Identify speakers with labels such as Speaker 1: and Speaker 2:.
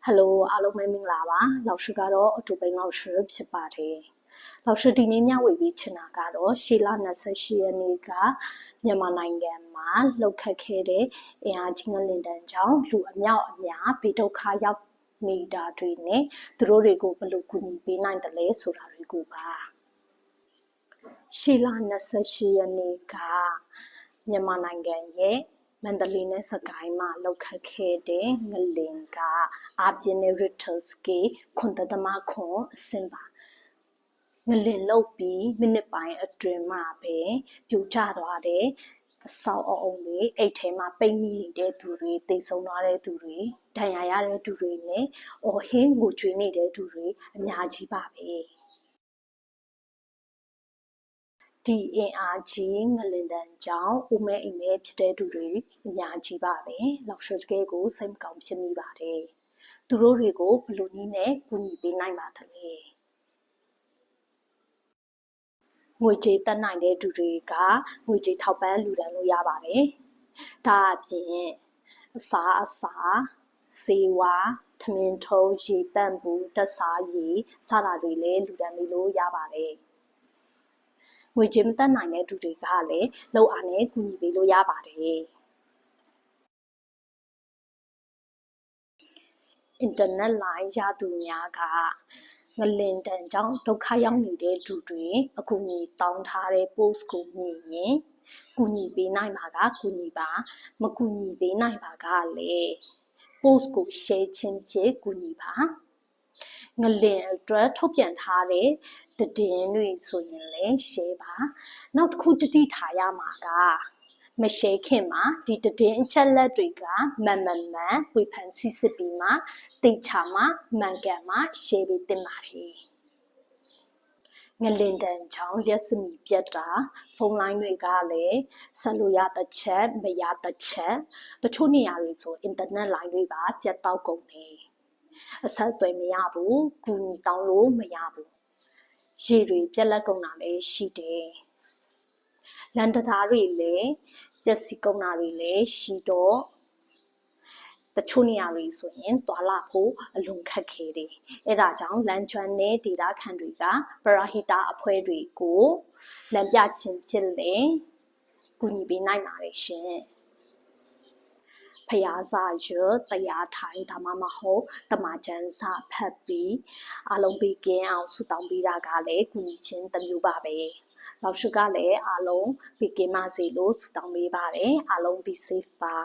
Speaker 1: Hello အားလုံးပဲမင်္ဂလာပါ老师ကတော့အတူပိန်老师ဖြစ်ပါတယ်老师ဒီနေ့မျှဝေပေးချင်တာကတော့ရှေ့လ28ရက်နေ့ကမြန်မာနိုင်ငံမှာလှုပ်ခတ်ခဲ့တဲ့အင်အားကြီးငလင်တန်းကြောင့်လူအမြောက်အများဘေးဒုက္ခရောက်နေတာတွေနဲ့သူတို့တွေကိုဘယ်လိုကူညီပေးနိုင်တယ်လဲဆိုတာတွေကိုပါရှေ့လ28ရက်နေ့ကမြန်မာနိုင်ငံရဲ့မန္တလေးနဲ့စကိုင်းမှာလောက်ခတ်ခဲ့တဲ့ငလင်ကအပြင်းနဲ့ Richter scale 9.9အဆင့်ပါငလင်လောက်ပြီးမိနစ်ပိုင်းအတွင်းမှာပဲပြိုကျသွားတဲ့အဆောက်အအုံတွေအိတ်ထဲမှာပိတ်မိနေတဲ့သူတွေတိတ်ဆုံးသွားတဲ့သူတွေဒဏ်ရာရတဲ့သူတွေနဲ့ဟင်းငိုကြွေးနေတဲ့သူတွေအများကြီးပါပဲဒီအင်အားကြီးငလင်တန်းကြောင့်ဦးမဲအိမ်မဲဖြစ်တဲ့သူတွေအများကြီးပါပဲလောက်ရှုတကယ်ကိုစိတ်မကောင်းဖြစ်မိပါတယ်သူတို့တွေကိုဘယ်လိုနည်းနဲ့ကူညီပေးနိုင်ပါသလဲငွေကြေးတက်နိုင်တဲ့သူတွေကငွေကြေးထောက်ပံ့လူဒန်းလို့ရပါတယ်ဒါအပြင်အစာဆေးဝါးထမင်းထုံးရေတန့်ဘူးတက်စားရေစတာတွေလည်းလူဒန်းလို့ရပါတယ်ငွေကြေးမတက်နိုင်တဲ့သူတွေကလည်းလောက်အားနဲ့ကူညီပေးလို့ရပါတယ်အင်တာနက်လိုင်းရသူများကငလင်တန်းကြောင့်ဒုက္ခရောက်နေတဲ့သူတွေအကူအညီတောင်းထားတဲ့ post ကိုမြင်ရင်ကူညီပေးနိုင်ပါကကူညီပါမကူညီပေးနိုင်ပါကလည်း post ကို share ခြင်းဖြင့်ကူညီပါငလင်အတွက်ထုတ်ပြန်ထားတဲ့သတင်းတွေဆိုရင်လည်း share ပါနောက်တစ်ခုတတိထားရမှာကမ share ခင်မှာဒီသတင်းအချက်လက်တွေကမှန်ဝေဖန်စစ်စစ်ပြီးမှသိချမှမှန်ကန်မှ share ပေးတင်ပါတယ်ငလင်တန်းချောင်းရက်စမီပြတ်တာဖုန်းလိုင်းတွေကလည်းဆက်လို့ရတဲ့ချက်မရတဲ့ချက်တချို့နေရာတွေဆိုအင်တာနက်လိုင်းတွေပါပြတ်တောက်ကုန်တယ်အဆက်အသွယ်မရဘူးကူညီတောင်းလို့မရဘူးရေတွေပြက်လက်ကုန်တာလည်းရှိတယ်လန်တံတားတွေလည်းပျက်စီးကုန်တာတွေလည်းရှိတော့တချို့နေရာတွေဆိုရင်သွာလာဖို့အလွန်ခက်ခဲတယ်အဲဒါကြောင့်လမ်းကျွမ်းတဲ့ဒေသခံတွေကပရဟိတအဖွဲ့တွေကိုလမ်းပြခြင်းဖြစ်လေကူညီပေးနိုင်ပါတယ်ရှင်ဖယားစာရွတ်တရားထိုင်ဒါမှမဟုတ်တမချန်းစာဖတ်ပြီးအလုံးပေးကင်းအောင်ဆုတောင်းပေးတာကလည်းကူညီခြင်းတစ်မျိုးပါပဲလောက်ရှိကလည်းအလုံးပေးကင်းပါစေလို့ဆုတောင်းပေးပါတယ်အလုံး be safe ပါ